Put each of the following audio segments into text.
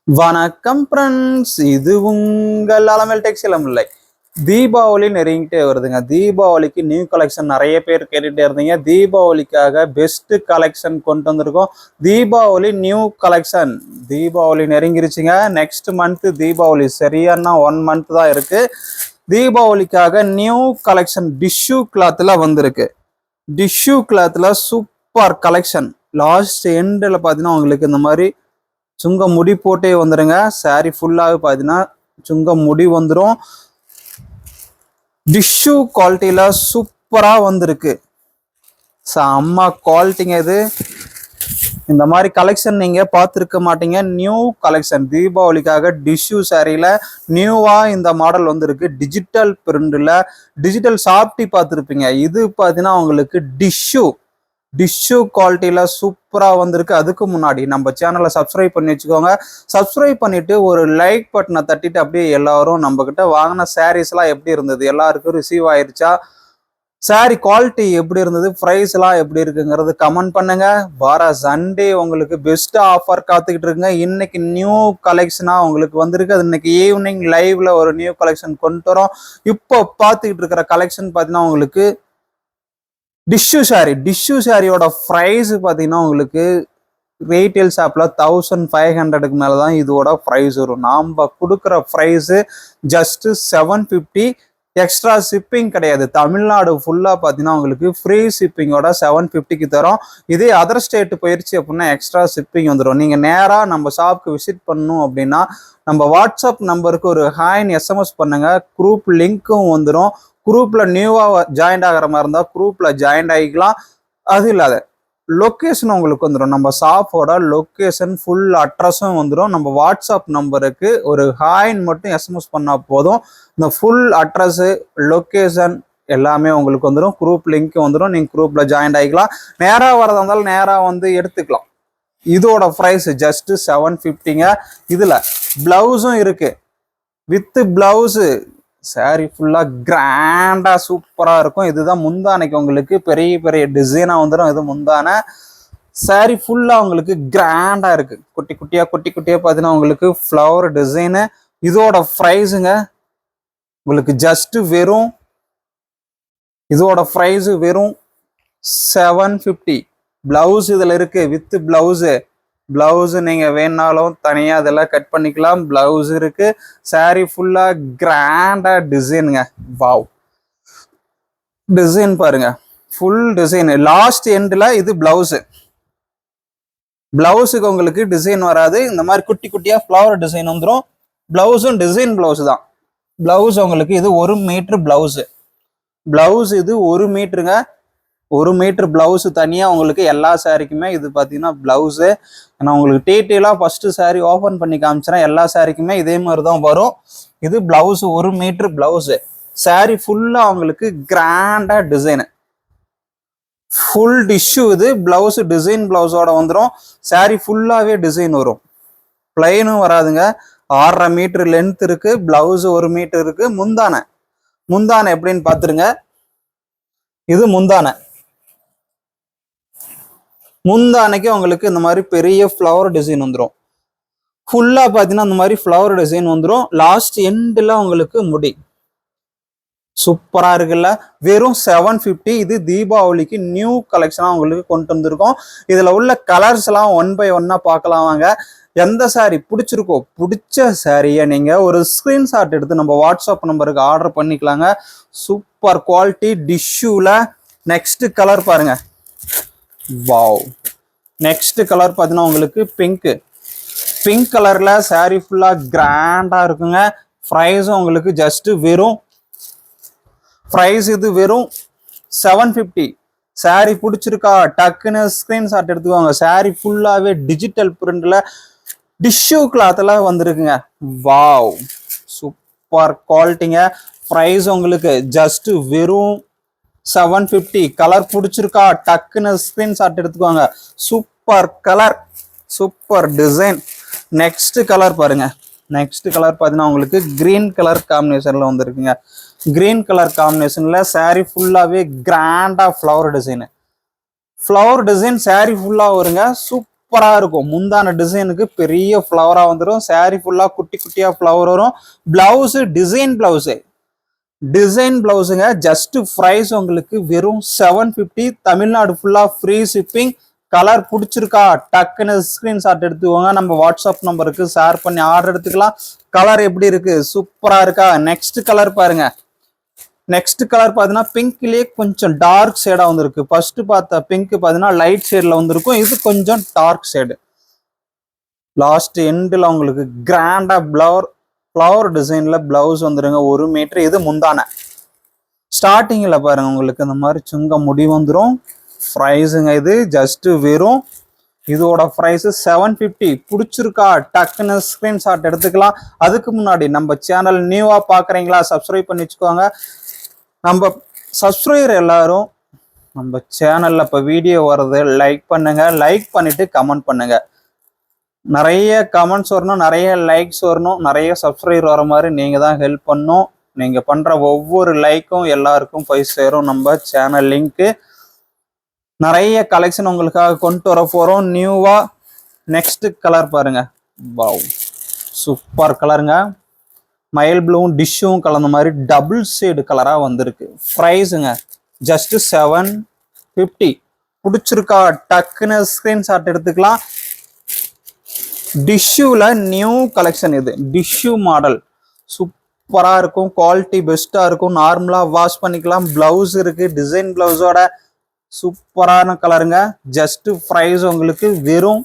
வணக்கம் ஃப்ரெண்ட்ஸ், இது உங்கள் அலமேல் டெக்ஸ்டைல் இல்லை. தீபாவளி நெருங்கிட்டே வருதுங்க. தீபாவளிக்கு நியூ கலெக்ஷன் நிறைய பேர் கேட்டுகிட்டே இருந்தீங்க. தீபாவளிக்காக பெஸ்ட் கலெக்ஷன் கொண்டு வந்திருக்கோம். Deepavali new collection. தீபாவளி நெருங்கிருச்சுங்க. நெக்ஸ்ட் மந்த் தீபாவளி சரியான 1 மந்த் தான் இருக்கு. தீபாவளிக்காக நியூ கலெக்ஷன் டிஷ்யூ கிளாத்ல வந்திருக்கு. டிஷ்யூ கிளாத்ல சூப்பர் கலெக்ஷன். லாஸ்ட் எண்டில் பார்த்தீங்கன்னா உங்களுக்கு இந்த மாதிரி சுங்க முடி போட்டே வந்துடுங்க. சாரி ஃபுல்லாகவே பார்த்தீங்கன்னா சுங்க முடி வந்துடும். டிஷ்யூ குவாலிட்டியில் சூப்பராக வந்திருக்கு. செம்ம குவாலிட்டிங்க இது. இந்த மாதிரி கலெக்ஷன் நீங்கள் பார்த்துருக்க மாட்டீங்க. நியூ கலெக்ஷன் தீபாவளிக்காக டிஷ்யூ சாரியில் நியூவாக இந்த மாடல் வந்திருக்கு. டிஜிட்டல் பிரிண்டில் டிஜிட்டல் சாப்டி பார்த்துருப்பீங்க. இது பார்த்தீங்கன்னா உங்களுக்கு டிஷ்யூ குவாலிட்டியில் சூப்பராக வந்திருக்கு. அதுக்கு முன்னாடி நம்ம சேனலை சப்ஸ்கிரைப் பண்ணி வச்சுக்கோங்க. சப்ஸ்கிரைப் பண்ணிவிட்டு ஒரு லைக் பட்டனை தட்டிட்டு அப்படியே எல்லாரும் நம்மக்கிட்ட வாங்கின சாரீஸ்லாம் எப்படி இருந்தது, எல்லாருக்கும் ரிசீவ் ஆயிடுச்சா, சாரி குவாலிட்டி எப்படி இருந்தது, ப்ரைஸ்லாம் எப்படி இருக்குங்கிறது கமெண்ட் பண்ணுங்க. வர சண்டே உங்களுக்கு பெஸ்ட் ஆஃபர் காத்துக்கிட்டு இருக்குங்க. இன்னைக்கு நியூ கலெக்ஷனாக உங்களுக்கு வந்திருக்கு. அது இன்னைக்கு ஈவினிங் லைவ்ல ஒரு நியூ கலெக்ஷன் கொண்டு வரோம். இப்போ பார்த்துக்கிட்டு இருக்கிற கலெக்ஷன் பார்த்தீங்கன்னா உங்களுக்கு டிஷ்யூ சாரியோட ப்ரைஸ் பார்த்தீங்கன்னா உங்களுக்கு ரீட்டைல் ஷாப்பில் 1500க்கு மேலே தான் இதோட ப்ரைஸ் வரும். நாம் கொடுக்குற ப்ரைஸு ஜஸ்ட்டு 750. எக்ஸ்ட்ரா ஷிப்பிங் கிடையாது. தமிழ்நாடு ஃபுல்லாக பார்த்தீங்கன்னா உங்களுக்கு ஃப்ரீ ஷிப்பிங்கோட 750க்கு தரோம். இதே அதர் ஸ்டேட்டு போயிடுச்சு அப்படின்னா எக்ஸ்ட்ரா ஷிப்பிங் வந்துடும். நீங்கள் நேராக நம்ம ஷாப்புக்கு விசிட் பண்ணணும் அப்படின்னா நம்ம வாட்ஸ்அப் நம்பருக்கு ஒரு ஹாய்னு எஸ்எம்எஸ் பண்ணுங்கள். குரூப் லிங்க்கும் வந்துடும். குரூப்பில் நியூவாக ஜாயின்ட் ஆகிற மாதிரி இருந்தால் குரூப்பில் ஜாயின்ட் ஆகிக்கலாம். அது இல்லாத லொக்கேஷன் உங்களுக்கு வந்துடும். நம்ம ஷாப்போட லொக்கேஷன் ஃபுல் அட்ரஸும் வந்துடும். நம்ம வாட்ஸ்அப் நம்பருக்கு ஒரு ஹாய்ன் மட்டும் எஸ்எம்எஸ் பண்ணால் போதும். இந்த ஃபுல் அட்ரஸு லொக்கேஷன் எல்லாமே உங்களுக்கு வந்துடும். குரூப் லிங்க்கும் வந்துடும். நீங்கள் குரூப்பில் ஜாயின்ட் ஆகிக்கலாம். நேராக வரதா இருந்தாலும் நேராக வந்து எடுத்துக்கலாம். இதோட ப்ரைஸ் ஜஸ்ட்டு 750ங்க. இதில் ப்ளவுஸும் இருக்குது. வித்து ப்ளவுஸு சாரி ஃபுல்லாக கிராண்டாக சூப்பராக இருக்கும். இதுதான் முந்தானைக்கு உங்களுக்கு பெரிய பெரிய டிசைனாக வந்துடும். இது முந்தானை. சாரி ஃபுல்லாக உங்களுக்கு கிராண்டாக இருக்குது. குட்டி குட்டியாக பார்த்தீங்கன்னா உங்களுக்கு ஃப்ளவர் டிசைனு. இதோட ப்ரைஸுங்க உங்களுக்கு ஜஸ்ட்டு வெறும் 750. ப்ளவுஸ் இதில் இருக்குது. வித்து ப்ளவுஸு நீங்கள் வேணாலும் தனியாக அதெல்லாம் கட் பண்ணிக்கலாம். ப்ளவுஸ் இருக்குது. சாரி ஃபுல்லாக கிராண்டாக டிசைனுங்க. வாவ், டிசைன் பாருங்க, ஃபுல் டிசைனு. லாஸ்ட் எண்டில் இது ப்ளவுஸுக்கு உங்களுக்கு டிசைன் வராது. இந்த மாதிரி குட்டி குட்டியாக ஃப்ளவர் டிசைன் வந்துடும். ப்ளவுஸும் டிசைன் ப்ளவுஸ் தான். ப்ளவுஸ் உங்களுக்கு இது 1 மீட்ரு ப்ளவுஸ் இது 1 மீட்டருங்க. 1 மீட்டர் ப்ளவுஸு தனியாக உங்களுக்கு எல்லா சாரிக்குமே இது பார்த்தீங்கன்னா ப்ளவுஸு. ஏன்னா உங்களுக்கு டீட்டெயிலாக ஃபஸ்ட்டு சாரி ஓப்பன் பண்ணி காமிச்சிடறேன். எல்லா சாரிக்குமே இதே மாதிரி தான் வரும். இது ப்ளவுஸு 1 மீட்ரு ப்ளவுஸு. சாரி ஃபுல்லாக உங்களுக்கு கிராண்டாக டிசைனு. ஃபுல் டிஷ்யூ இது. ப்ளவுஸு டிசைன் ப்ளவுஸோட வந்துடும். சாரி ஃபுல்லாகவே டிசைன் வரும். பிளைனும் வராதுங்க. 6.5 மீட்டர் லென்த் இருக்குது. ப்ளவுஸு 1 மீட்டர் இருக்குது. முந்தானை எப்படின்னு பார்த்துருங்க. இது முந்தானைக்கு உங்களுக்கு இந்த மாதிரி பெரிய ஃப்ளவர் டிசைன் வந்துடும். ஃபுல்லாக பார்த்தீங்கன்னா இந்த மாதிரி ஃப்ளவர் டிசைன் வந்துடும். லாஸ்ட் எண்டில் உங்களுக்கு முடி சூப்பராக இருக்குல்ல. வெறும் 750. இது தீபாவளிக்கு நியூ கலெக்ஷனாக உங்களுக்கு கொண்டு வந்திருக்கோம். இதில் உள்ள கலர்ஸ் எல்லாம் 1 பை 1 பார்க்கலாம் வாங்க. எந்த சாரி பிடிச்சிருக்கோ, பிடிச்ச சாரியை நீங்கள் ஒரு ஸ்க்ரீன்ஷாட் எடுத்து நம்ம வாட்ஸ்அப் நம்பருக்கு ஆர்டர் பண்ணிக்கலாங்க. சூப்பர் குவாலிட்டி டிஷ்யூவில். நெக்ஸ்ட் கலர் பாருங்க. வாவ், நெக்ஸ்ட் கலர் பார்த்தீங்கன்னா உங்களுக்கு பிங்க் கலர்ல சாரி ஃபுல்லாக கிராண்டாக இருக்குங்க. ப்ரைஸும் உங்களுக்கு ஜஸ்ட் இது வெறும் 750. சாரி பிடிச்சிருக்கா டக்குன்னு ஸ்க்ரீன்ஷாட் எடுத்துக்கோங்க. சாரி ஃபுல்லாகவே டிஜிட்டல் பிரிண்டில் டிஷ்யூ கிளாத்தில் வந்திருக்குங்க. வாவ், சூப்பர் குவாலிட்டிங்க. ப்ரைஸ் உங்களுக்கு ஜஸ்ட் வெறும் 750. கலர் பிடிச்சிருக்கா டக்குன்னு ஸ்க்ரீன்ஷாட் எடுத்துக்கோங்க. Super colour, super design. Next colour பாருங்க. நெக்ஸ்ட் கலர் பார்த்தீங்கன்னா உங்களுக்கு கிரீன் கலர் காம்பினேஷனில் வந்துருக்குங்க. கிரீன் கலர் காம்பினேஷனில் சாரி ஃபுல்லாகவே கிராண்டாக ஃப்ளவர் டிசைன் சாரி ஃபுல்லாக வருங்க. சூப்பரா இருக்கும். முந்தான டிசைனுக்கு பெரிய ஃப்ளவரா வந்துடும். சாரி ஃபுல்லா குட்டி குட்டியா ஃப்ளவர் வரும். பிளவுஸ் டிசைன் பிளவுஸுங்க. ஜஸ்ட் பிரைஸ் உங்களுக்கு வெறும் 750. தமிழ்நாடு ஃபுல்லா ஃப்ரீ ஷிப்பிங். கலர் பிடிச்சிருக்கா டக்குன்னு ஸ்கிரீன்ஷாட் எடுத்துக்கோங்க. நம்ம வாட்ஸ்அப் நம்பருக்கு ஷேர் பண்ணி ஆர்டர் எடுத்துக்கலாம். கலர் எப்படி இருக்கு, சூப்பரா இருக்கா? நெக்ஸ்ட் கலர் பாருங்க. நெக்ஸ்ட் கலர் பார்த்தீங்கன்னா பிங்க்லயே கொஞ்சம் டார்க் ஷேடா வந்திருக்கு. ஃபர்ஸ்ட் பார்த்த பிங்க் பார்த்தீங்கன்னா லைட் ஷேட்ல வந்திருக்கும். இது கொஞ்சம் டார்க் ஷேடு. லாஸ்ட் எண்டில் உங்களுக்கு கிராண்டா ஃப்ளவர் டிசைன்ல பிளவுஸ் வந்துருங்க. 1 மீட்டர். இது முந்தான. ஸ்டார்டிங்ல பாருங்க உங்களுக்கு இந்த மாதிரி சுங்க முடி வந்துடும். ப்ரைஸுங்க இது ஜஸ்ட் வெறும் இதோட ப்ரைஸ் 750. பிடிச்சிருக்கா டக்குன்னு ஸ்கிரீன்ஷாட் எடுத்துக்கலாம். அதுக்கு முன்னாடி நம்ம சேனல் நியூவா பாக்குறீங்களா, சப்ஸ்கிரைப் பண்ணி வச்சுக்கோங்க. நம்ம சப்ஸ்கிரைபர் எல்லாரும் நம்ம சேனல்ல இப்போ வீடியோ வருது லைக் பண்ணுங்க. லைக் பண்ணிட்டு கமெண்ட் பண்ணுங்க. நிறைய கமெண்ட்ஸ் வரணும், நிறைய லைக்ஸ் வரணும், நிறைய சப்ஸ்கிரைபர் வர மாதிரி நீங்க தான் ஹெல்ப் பண்ணணும். நீங்க பண்ற ஒவ்வொரு லைக்கும் எல்லாருக்கும் போய் சேரும். நம்ம சேனல் லிங்க்கு நிறைய கலெக்ஷன் உங்களுக்காக கொண்டு வர போறோம் நியூவா. நெக்ஸ்ட் கலர் பாருங்க. வாவ், சூப்பர் கலருங்க. மயில் ப்ளூவும் டிஷ்ஷும் கலந்த மாதிரி டபுள் ஷேடு கலரா வந்திருக்கு. ப்ரைஸுங்க ஜஸ்ட் 750. பிடிச்சிருக்கா டக்குன்னு ஸ்கிரீன்ஷாட் எடுத்துக்கலாம். டிஷ்யூல நியூ கலெக்ஷன் இது. டிஷ்யூ மாடல் சூப்பரா இருக்கும். குவாலிட்டி பெஸ்டா இருக்கும். நார்மலா வாஷ் பண்ணிக்கலாம். பிளவுஸ் இருக்கு, டிசைன் பிளவுஸோட. சூப்பரான கலருங்க. ஜஸ்ட் பிரைஸ் உங்களுக்கு வெறும்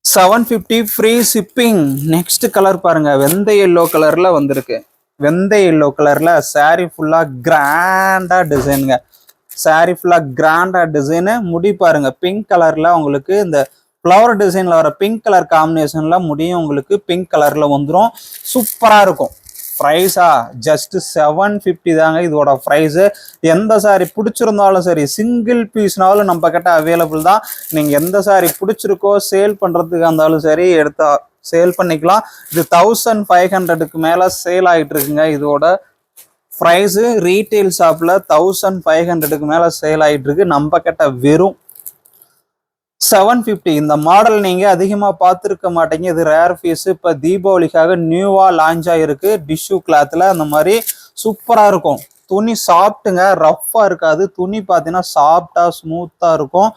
750 ஃப்ரீ ஷிப்பிங். நெக்ஸ்ட் கலர் பாருங்க. வெந்த எல்லோ கலர்ல வந்திருக்கு. வெந்த எல்லோ கலர்ல சாரி ஃபுல்லா கிராண்டா டிசைனுங்க. சாரி ஃபுல்லா கிராண்டா டிசைனு. முடி பாருங்க பிங்க் கலர்ல உங்களுக்கு இந்த ஃப்ளவர் டிசைன்ல வர பிங்க் கலர் காம்பினேஷன்ல முடியும் உங்களுக்கு பிங்க் கலர்ல வந்துடும். சூப்பரா இருக்கும். ப்ரைஸா ஜஸ்ட் 750 தாங்க இதோட ப்ரைஸ். எந்த சாரி பிடிச்சிருந்தாலும் சரி, சிங்கிள் பீஸ்னாலும் நம்ம கிட்ட அவைலபிள் தான். நீங்க எந்த சாரி பிடிச்சிருக்கோ சேல் பண்றதுக்கு இருந்தாலும் சரி எடுத்தா சேல் பண்ணிக்கலாம். இது 1500க்கு மேல சேல் ஆகிட்டு இருக்குங்க. இதோட ப்ரைஸ் ரீட்டைல் ஷாப்ல 1500க்கு மேல சேல் ஆகிட்டு இருக்கு. நம்ம கிட்ட வெறும் 750. இந்த மாடல் நீங்க அதிகமா பார்த்துருக்க மாட்டீங்க. இது ரேர் பீஸ். இப்ப தீபாவளிக்காக நியூவா லான்ச் ஆயிருக்கு. டிஷ்யூ கிளாத்ல அந்த மாதிரி சூப்பரா இருக்கும். துணி சாஃப்ட்டுங்க, ரஃப்பா இருக்காது. துணி பார்த்தீங்கன்னா சாஃப்டா ஸ்மூத்தா இருக்கும்.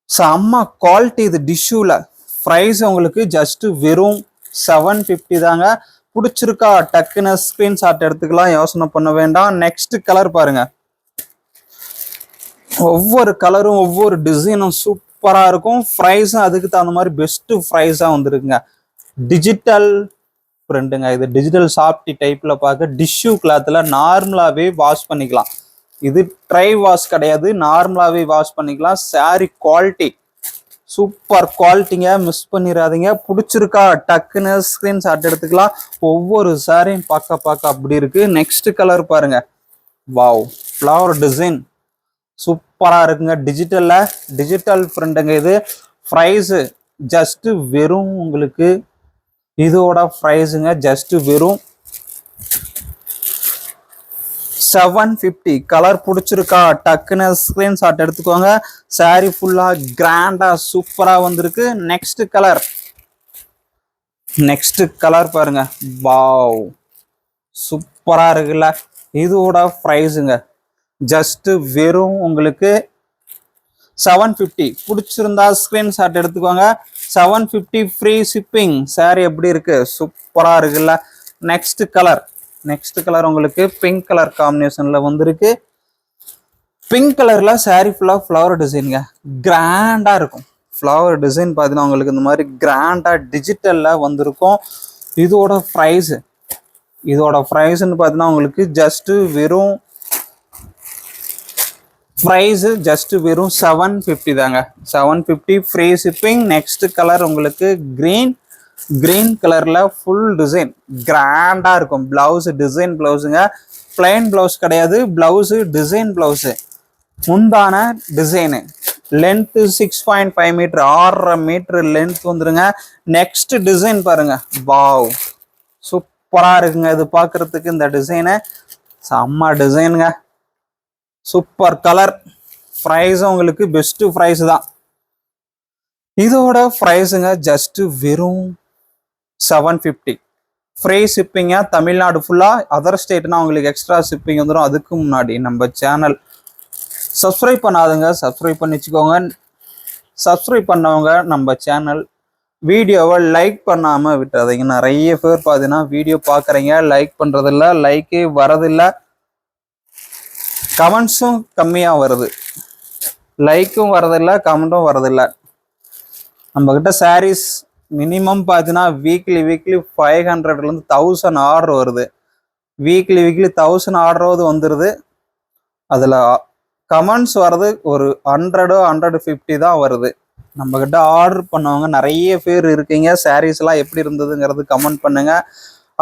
செம்ம குவாலிட்டி இது டிஷ்யூல. ப்ரைஸ் உங்களுக்கு ஜஸ்ட் வெறும் 750 தாங்க. பிடிச்சிருக்கா டக்குன்னு ஸ்கிரீன்ஷாட் எடுத்துக்கலாம். யோசனை பண்ண வேண்டாம். நெக்ஸ்ட் கலர் பாருங்க. ஒவ்வொரு கலரும் ஒவ்வொரு டிசைனும் சூப்பரா இருக்கும். ப்ரைஸும் அதுக்கு தகுந்த மாதிரி பெஸ்ட் ப்ரைஸா வந்துருக்குங்க. டிஜிட்டல் பிரிண்டுங்க. இது டிஜிட்டல் சாஃப்டி டைப்ல பார்க்க டிஷ்யூ கிளாத்ல நார்மலாவே வாஷ் பண்ணிக்கலாம். இது ட்ரை வாஷ் கிடையாது, நார்மலாவே வாஷ் பண்ணிக்கலாம். சாரி குவாலிட்டி சூப்பர் குவாலிட்டிங்க. மிஸ் பண்ணிடாதீங்க. பிடிச்சிருக்கா டக்குன்னு ஸ்கிரீன்ஷாட் எடுத்துக்கலாம். ஒவ்வொரு சாரியும் பார்க்க அப்படி இருக்கு. நெக்ஸ்ட் கலர் பாருங்க. வாவ், ஃப்ளவர் டிசைன் சூப்பரா இருக்குங்க. டிஜிட்டல் பிரிண்டுங்க இது. ப்ரைஸ் ஜஸ்ட் வெறும் உங்களுக்கு இதோட ப்ரைஸுங்க ஜஸ்ட் வெறும் 750. கலர் பிடிச்சிருக்கா டக்குன்னு ஸ்கிரீன்ஷாட் எடுத்துக்கோங்க. சாரி ஃபுல்லா கிராண்டா சூப்பரா வந்திருக்கு. நெக்ஸ்ட் கலர் பாருங்க. வாவ், சூப்பரா இருக்குல்ல. இதோட ப்ரைஸுங்க ஜஸ்ட் வெறும் உங்களுக்கு 750. பிடிச்சிருந்தா ஸ்கிரீன்ஷாட் எடுத்துக்கோங்க. 750 ஃப்ரீ ஷிப்பிங். சாரி எப்படி இருக்கு, சூப்பரா இருக்குல்ல. நெக்ஸ்ட் கலர் உங்களுக்கு பிங்க் கலர் காம்பினேஷன்ல வந்திருக்கு. பிங்க் கலர்ல சாரி ஃபுல்லா ஃப்ளவர் டிசைனுங்க. கிராண்டா இருக்கும். ஃப்ளவர் டிசைன் பார்த்தீங்கன்னா உங்களுக்கு இந்த மாதிரி கிராண்டா டிஜிட்டல்ல வந்திருக்கும். இதோட ப்ரைஸ்ன்னு பார்த்தீங்கன்னா உங்களுக்கு ஜஸ்ட் வெறும் 750 தாங்க. 750 ஃப்ரீ ஷிப்பிங். நெக்ஸ்ட் கலர் உங்களுக்கு கிரீன் கலர்ல ஃபுல் டிசைன் கிராண்டா இருக்கும். பிளவுஸ் டிசைன் பிளவுஸுங்க. பிளைன் பிளவுஸ் கிடையாது, பிளவுஸ் டிசைன் பிளவுஸ். முந்தான design. Length 6.5 metre, 6.5 metre length வந்துருங்க. நெக்ஸ்ட் டிசைன் பாருங்க. வாவ், சூப்பரா இருக்குங்க. இது பார்க்கறதுக்கு இந்த டிசைனு செம்ம டிசைனுங்க. Super colour. ப்ரைஸ் உங்களுக்கு பெஸ்ட் ப்ரைஸ் தான். இதோட ப்ரைஸுங்க ஜஸ்ட் வெறும் 750. ஃப்ரீ ஷிப்பிங்க தமிழ்நாடு ஃபுல்லாக. அதர் ஸ்டேட்னா உங்களுக்கு எக்ஸ்ட்ரா ஷிப்பிங் வந்துடும். அதுக்கு முன்னாடி நம்ம சேனல் சப்ஸ்கிரைப் பண்ணாதுங்க, சப்ஸ்கிரைப் பண்ணி வச்சுக்கோங்க. சப்ஸ்கிரைப் பண்ணவங்க நம்ம சேனல் வீடியோவை லைக் பண்ணாமல் விட்டுறதுங்க. நிறைய பேர் பார்த்தீங்கன்னா வீடியோ பார்க்குறீங்க, லைக் பண்ணுறதில்ல, லைக்கே வரதில்லை, கமெண்ட்ஸும் கம்மியாக வருது, லைக்கும் வரதில்லை, கமெண்ட்டும் வரதில்லை. நம்மக்கிட்ட சாரீஸ் மினிமம் பார்த்தீங்கன்னா வீக்லி 500லேருந்து 1000 ஆர்டர் வருது. வீக்லி 1000 ஆர்டராவது வந்துடுது. அதில் கமெண்ட்ஸ் வர்றது ஒரு 100-150 தான் வருது. நம்மக்கிட்ட ஆர்டர் பண்ணவங்க நிறைய பேர் இருக்கீங்க. சாரீஸ்லாம் எப்படி இருந்ததுங்கிறது கமெண்ட் பண்ணுங்க.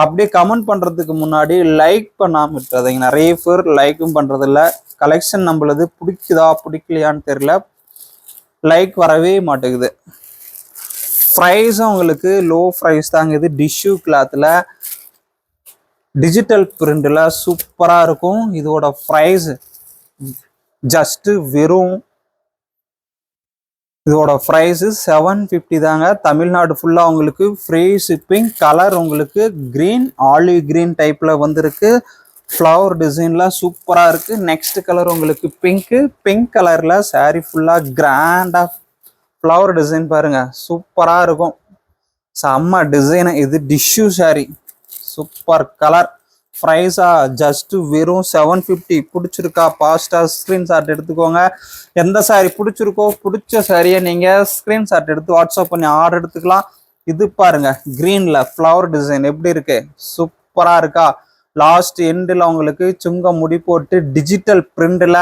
அப்படியே கமெண்ட் பண்ணுறதுக்கு முன்னாடி லைக் பண்ணாமல் விட்டுறதுங்க. நிறைய பேர் லைக்கும் பண்ணுறதில்ல. கலெக்ஷன் நம்மளது பிடிக்குதா பிடிக்கலையான்னு தெரியல, லைக் வரவே மாட்டேங்குது. ப்ரைஸும் உங்களுக்கு லோ ப்ரைஸ் தாங்க. இது டிஷ்யூ கிளாத்தில் டிஜிட்டல் பிரிண்டில் சூப்பராக இருக்கும். இதோட ப்ரைஸ் ஜஸ்ட்டு வெறும் இதோட ப்ரைஸு 750 தாங்க. தமிழ்நாடு ஃபுல்லாக உங்களுக்கு ஃப்ரீ ஷிப்பிங். கலர் உங்களுக்கு க்ரீன், ஆலிவ் க்ரீன் டைப்பில் வந்திருக்கு. ஃப்ளவர் டிசைன்லாம் சூப்பராக இருக்குது. நெக்ஸ்ட் கலர் உங்களுக்கு பிங்க் கலரில் சாரீ ஃபுல்லாக கிராண்டாக ஃப்ளவர் டிசைன் பாருங்கள், சூப்பராக இருக்கும். செம்ம டிசைனு. இது டிஷ்யூ சாரீ, சூப்பர் கலர். ப்ரைஸா ஜஸ்ட் வெறும் 750. பிடிச்சிருக்கா ஃபாஸ்ட்டாக ஸ்க்ரீன்ஷாட் எடுத்துக்கோங்க. எந்த சாரீ பிடிச்சிருக்கோ பிடிச்ச சாரியை நீங்கள் ஸ்க்ரீன்ஷாட் எடுத்து வாட்ஸ்அப் பண்ணி ஆர்டர் எடுத்துக்கலாம். இது பாருங்க க்ரீனில் ஃப்ளவர் டிசைன் எப்படி இருக்கு, சூப்பராக இருக்கா. லாஸ்ட் எண்டில் உங்களுக்கு சுங்க முடி போட்டு டிஜிட்டல் பிரிண்டில்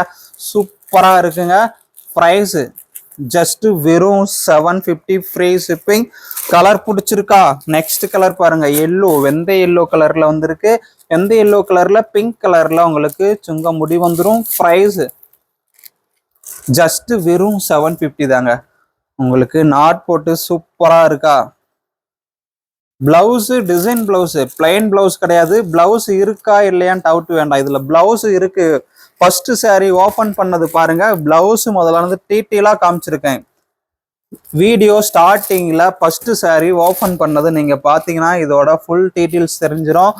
சூப்பராக இருக்குங்க. ப்ரைஸு ஜஸ்ட் வெறும் 750 ஃப்ரீ ஷிப்பிங். கலர் பிடிச்சிருக்கா? நெக்ஸ்ட் கலர் பாருங்க, எல்லோ, வெந்த எல்லோ கலர்ல வந்திருக்கு. வெந்த எல்லோ கலர்ல பிங்க் கலர்ல உங்களுக்கு சுங்க முடி வந்துடும். ப்ரைஸ் ஜஸ்ட் வெறும் 750 தாங்க. உங்களுக்கு நாட் போட்டு சூப்பரா இருக்கா. Blouse design blouse, plain blouse கிடையாது. பிளவுஸ் இருக்கா இல்லையான்னு டவுட் வேண்டாம், இதுல பிளவுஸ் இருக்கு. ஃபர்ஸ்ட் சாரி ஓபன் பண்ணது பாருங்க, பிளவுஸ் முதல்ல டீட்டெயிலா காமிச்சிருக்கேன். வீடியோ ஸ்டார்டிங்ல ஃபர்ஸ்ட் சாரி ஓபன் பண்ணது நீங்க பாத்தீங்கன்னா இதோட ஃபுல் டீட்டெயில்ஸ் தெரிஞ்சிடும்.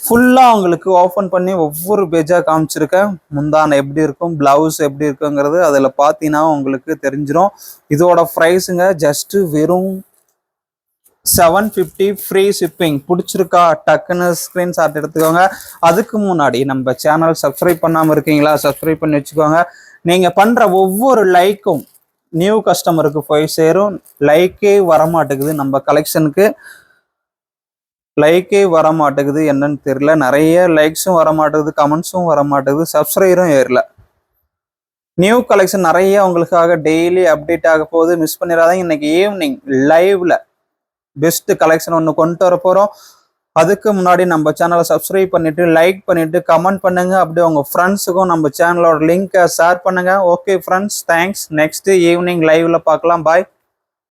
ஃபுல்லா உங்களுக்கு ஓபன் பண்ணி ஒவ்வொரு பேஜா காமிச்சிருக்கேன். முந்தான எப்படி இருக்கும், பிளவுஸ் எப்படி இருக்குங்கிறது அதுல பாத்தீங்கன்னா உங்களுக்கு தெரிஞ்சிடும். இதோட ப்ரைஸுங்க ஜஸ்ட் வெறும் 750 ஃப்ரீ ஷிப்பிங். பிடிச்சிருக்கா டக்குன்னு ஸ்க்ரீன்ஷாட் எடுத்துக்கோங்க. அதுக்கு முன்னாடி நம்ம சேனல் சப்ஸ்கிரைப் பண்ணாமல் இருக்கீங்களா, சப்ஸ்கிரைப் பண்ணி வச்சுக்கோங்க. நீங்கள் பண்ணுற ஒவ்வொரு லைக்கும் நியூ கஸ்டமருக்கு போய் சேரும். லைக்கே வரமாட்டேங்குது, நம்ம கலெக்ஷனுக்கு லைக்கே வரமாட்டேங்குது, என்னன்னு தெரியல. நிறைய லைக்ஸும் வரமாட்டேங்குது, கமெண்ட்ஸும் வரமாட்டேங்குது, சப்ஸ்கிரைபரும் ஏறல. நியூ கலெக்ஷன் நிறைய உங்களுக்காக டெய்லி அப்டேட் ஆக போகுது, மிஸ் பண்ணிடாதீங்க. இன்னைக்கு ஈவினிங் லைவ்ல பெஸ்ட் கலெக்ஷன் ஒன்று கொண்டு வர போகிறோம். அதுக்கு முன்னாடி நம்ம சேனலை சப்ஸ்கிரைப் பண்ணிட்டு லைக் பண்ணிட்டு கமெண்ட் பண்ணுங்க. அப்படியே உங்க ஃப்ரெண்ட்ஸுக்கும் நம்ம சேனலோட லிங்கை ஷேர் பண்ணுங்க. Okay friends, thanks. Next evening லைவ்ல பார்க்கலாம். பாய்.